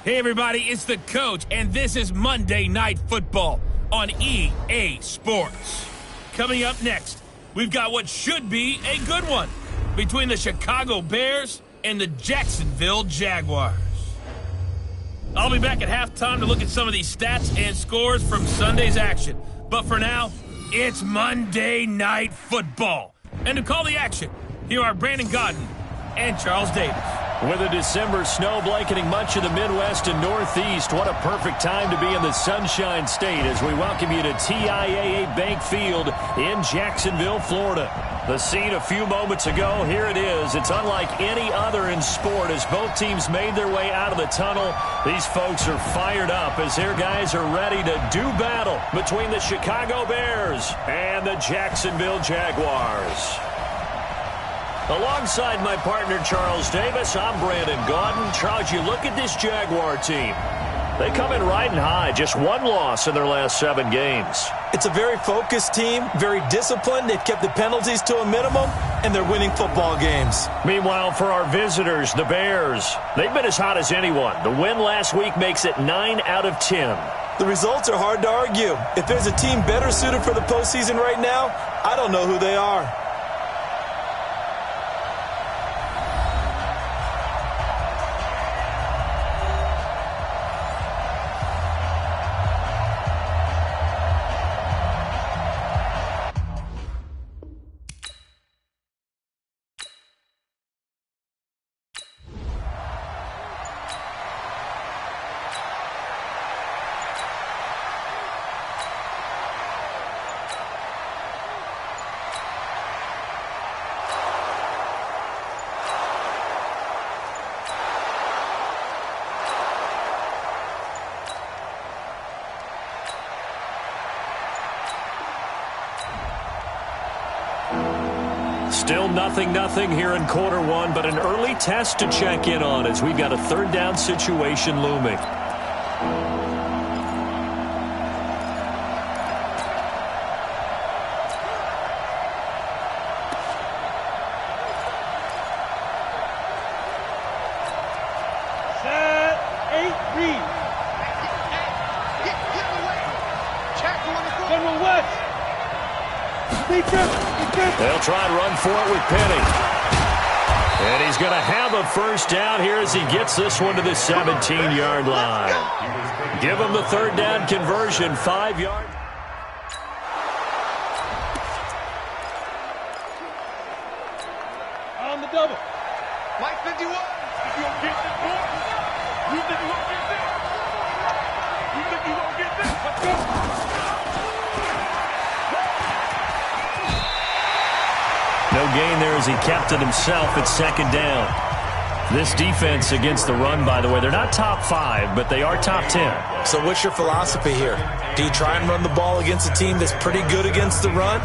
Hey everybody, it's the coach, and this is Monday Night Football on EA Sports. Coming up next, we've got what should be a good one between the Chicago Bears and the Jacksonville Jaguars. I'll be back at halftime to look at some of these stats and scores from Sunday's action. But for now, it's Monday Night Football. And to call the action, here are Brandon Gaudin and Charles Davis. With a December snow blanketing much of the Midwest and Northeast, what a perfect time to be in the Sunshine State as we welcome you to TIAA Bank Field in Jacksonville, Florida. The scene a few moments ago, here it is. It's unlike any other in sport as both teams made their way out of the tunnel. These folks are fired up as their guys are ready to do battle between the Chicago Bears and the Jacksonville Jaguars. Alongside my partner, Charles Davis, I'm Brandon Gaudin. Charles, you look at this Jaguar team. They come in riding high, just one loss in their last 7 games. It's a very focused team, very disciplined. They've kept the penalties to a minimum, and they're winning football games. Meanwhile, for our visitors, the Bears, they've been as hot as anyone. The win last week makes it 9 out of 10. The results are hard to argue. If there's a team better suited for the postseason right now, I don't know who they are. Still 0-0 here in quarter one, but an early test to check in on as we've got a third down situation looming. Set, 8, read. General West. They'll try and run for it with Penny. And he's going to have a first down here as he gets this one to the 17-yard line. Give him the third down conversion, 5 yards. On the double. Mike 51. You don't get this, boy. You think you won't get this? You think you won't get this? Let's go. No gain there as he kept it himself at second down. This defense against the run, by the way, they're not top 5, but they are top 10. So what's your philosophy here? Do you try and run the ball against a team that's pretty good against the run?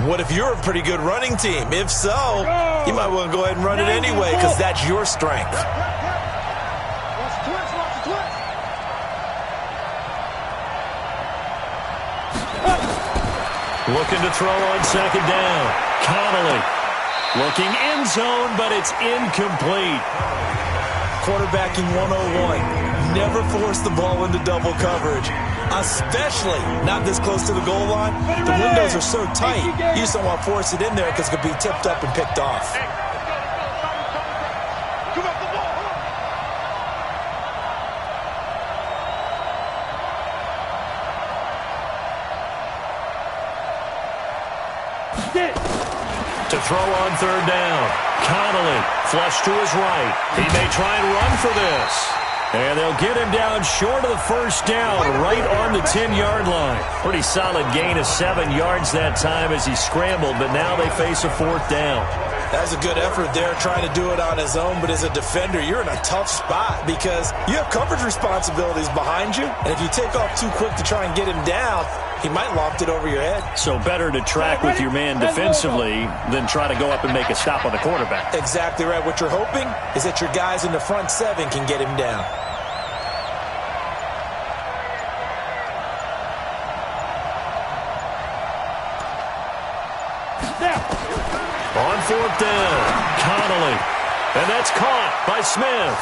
What if you're a pretty good running team? If so, you might want to go ahead and run it anyway because that's your strength. Looking to throw on second down. Connolly looking end zone, but it's incomplete. Quarterbacking 101. Never force the ball into double coverage, especially not this close to the goal line. The windows are so tight, you just don't want to force it in there because it could be tipped up and picked off. To throw on third down. Connolly flush to his right. He may try and run for this. And they'll get him down short of the first down, right on the 10-yard line. Pretty solid gain of 7 yards that time as he scrambled, but now they face a fourth down. That's a good effort there trying to do it on his own, but as a defender, you're in a tough spot because you have coverage responsibilities behind you, and if you take off too quick to try and get him down, he might loft it over your head. So better to track with your man defensively than try to go up and make a stop on the quarterback. Exactly right. What you're hoping is that your guys in the front 7 can get him down. On fourth down, Connolly. And that's caught by Smith.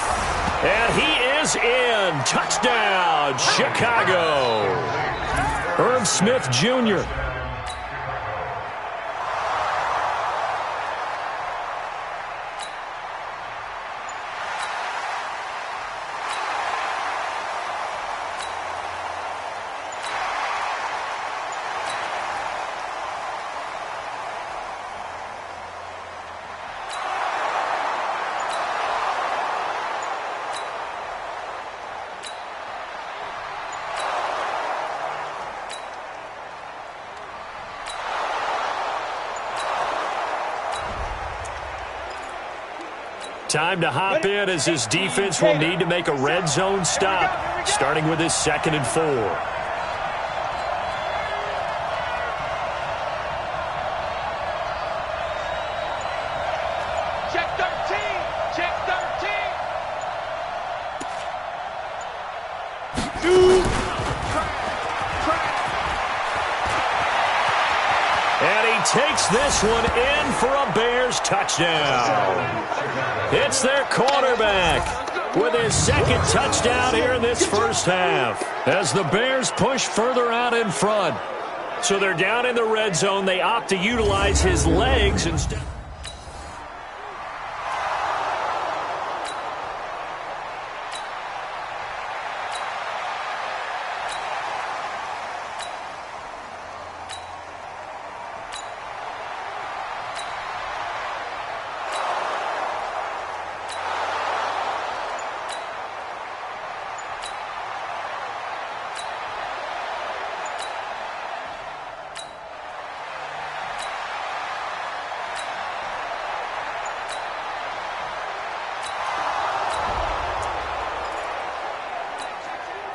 And he is in. Touchdown, Chicago. Irv Smith Jr. Time to hop in as this defense will need to make a red zone stop, starting with his 2nd and 4. Check 13. Check 13. Two. And he takes this one in for a Bears touchdown. It's their quarterback with his 2nd touchdown here in this first half as the Bears push further out in front. So they're down in the red zone. They opt to utilize his legs instead.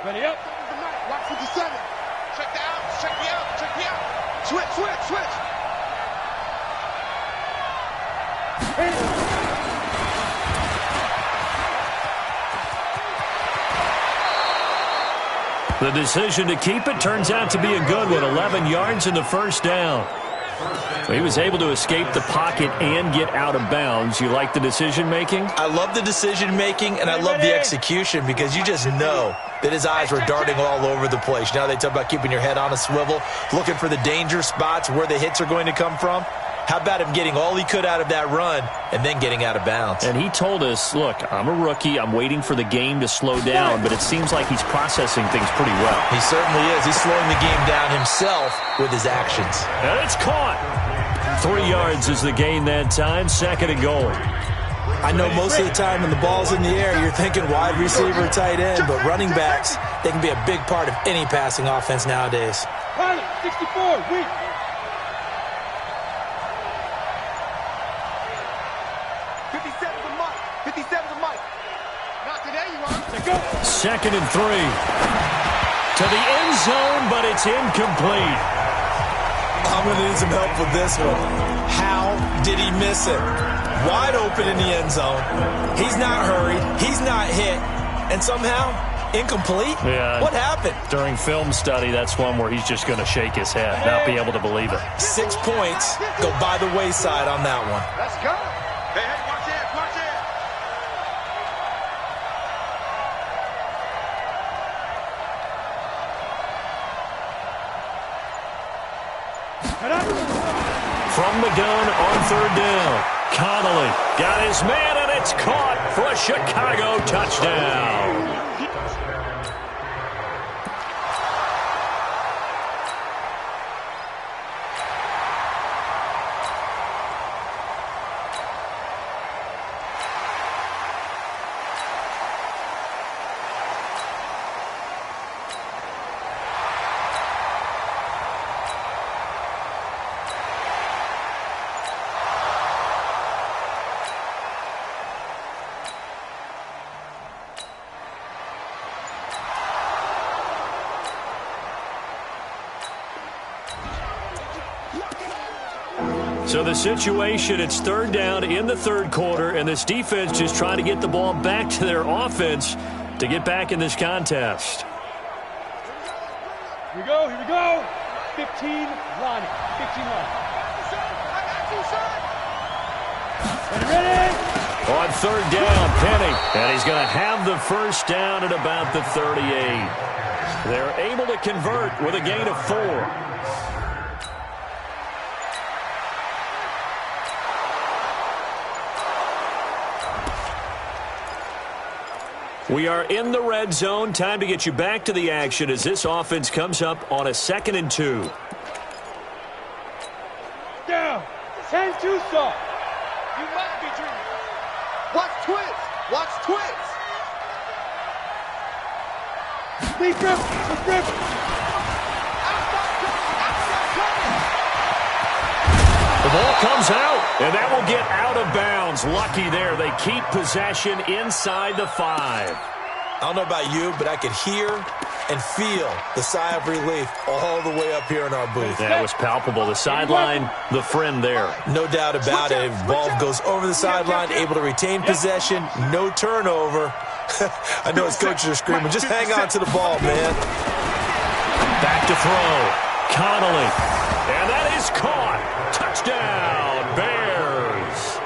Ready up. Watch 57. Check the out. Check the out. Check the out. Switch, switch, switch. The decision to keep it turns out to be a good one. 11 yards in the first down. He was able to escape the pocket and get out of bounds. You like the decision-making? I love the decision-making, and I love the execution because you just know that his eyes were darting all over the place. Now they talk about keeping your head on a swivel, looking for the danger spots, where the hits are going to come from. How about him getting all he could out of that run and then getting out of bounds? And he told us, look, I'm a rookie. I'm waiting for the game to slow down, but it seems like he's processing things pretty well. He certainly is. He's slowing the game down himself with his actions. And it's caught. 3 yards is the gain that time. 2nd and goal. I know most of the time when the ball's in the air, you're thinking wide receiver, tight end, but running backs, they can be a big part of any passing offense nowadays. Pilot, 64, weak. Second and 3. To the end zone, but it's incomplete. I'm going to need some help with this one. How did he miss it? Wide open in the end zone. He's not hurried. He's not hit. And somehow, incomplete? Yeah. What happened? During film study, that's one where he's just going to shake his head, not be able to believe it. 6 points go by the wayside on that one. Let's go. Hey, hey, watch it, watch it. From the gun on 3rd down. Connolly got his man, and it's caught for a Chicago touchdown. So the situation, it's 3rd down in the 3rd quarter, and this defense just trying to get the ball back to their offense to get back in this contest. Here we go, here we go. 15 line. 15 line. Ready? On On third down, Penny. And he's going to have the first down at about the 38. They're able to convert with a gain of 4. We are in the red zone. Time to get you back to the action as this offense comes up on a 2nd and 2. Down. 10 too soft. You must be dreaming. Watch twins. Watch twins. Deep grip. Deep grip. The ball comes out, and that will get out of bounds. Lucky there. They keep possession inside the 5. I don't know about you, but I could hear and feel the sigh of relief all the way up here in our booth. That was palpable. The sideline, the friend there. No doubt about it. Ball goes over the sideline, able to retain possession, no turnover. I know his coaches are screaming, just hang on to the ball, man. Back to throw. Connolly. And that is caught. Touchdown, Bears.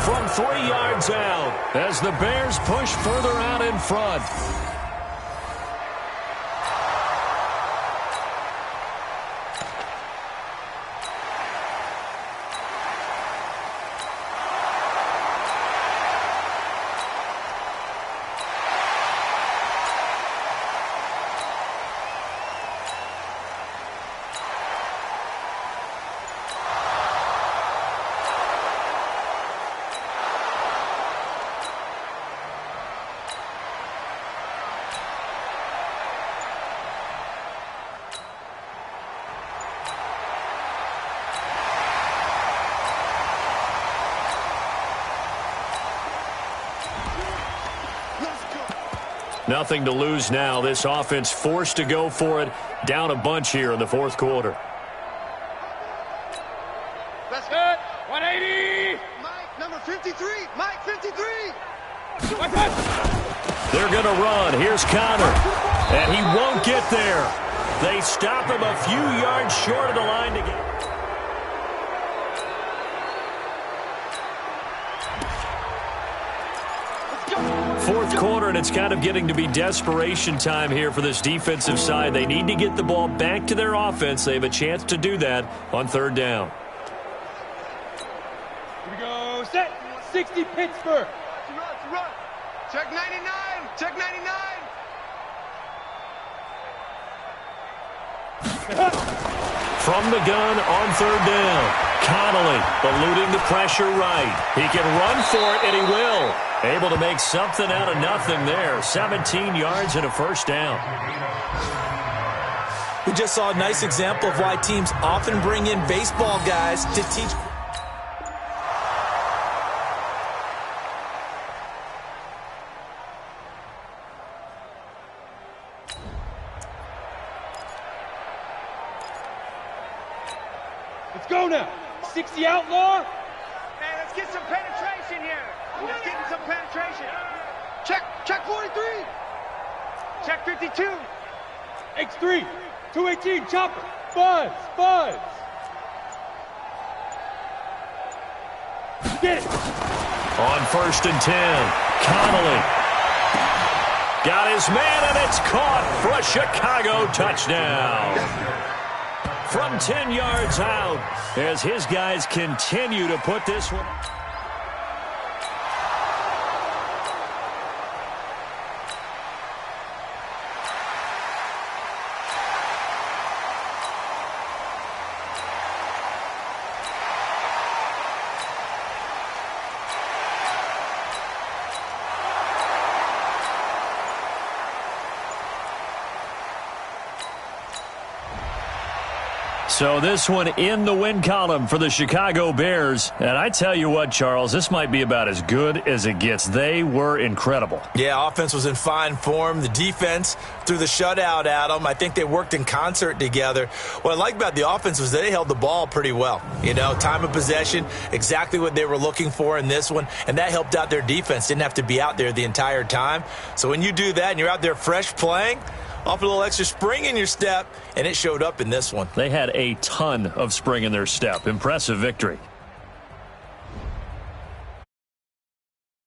From 3 yards out as the Bears push further out in front. Nothing to lose now. This offense forced to go for it. Down a bunch here in the 4th quarter. Let's go. 180. Mike, number 53. Mike, 53. They're going to run. Here's Connor. And he won't get there. They stop him a few yards short of the line to get. Fourth quarter, and it's kind of getting to be desperation time here for this defensive side. They need to get the ball back to their offense. They have a chance to do that on 3rd down. Here we go. Set. 60 Pittsburgh. Run. Check 99. Check 99. From the gun on 3rd down. Connolly eluding the pressure right. He can run for it, and he will. Able to make something out of nothing there. 17 yards and a first down. We just saw a nice example of why teams often bring in baseball guys to teach. Let's go now. 60 outlaw. Hey, let's get some penetration here. Let's get some penetration. Check 43. Check 52. X3. 218. Chopper. Buzz. Get it. On 1st and 10. Connolly. Got his man, and it's caught for a Chicago touchdown. From 10 yards out as his guys continue to put this one. So this one in the win column for the Chicago Bears. And I tell you what, Charles, this might be about as good as it gets. They were incredible. Yeah, offense was in fine form. The defense threw the shutout at them. I think they worked in concert together. What I like about the offense was they held the ball pretty well. You know, time of possession, exactly what they were looking for in this one. And that helped out their defense. Didn't have to be out there the entire time. So when you do that and you're out there fresh playing, off a little extra spring in your step, and it showed up in this one. They had a ton of spring in their step. Impressive victory.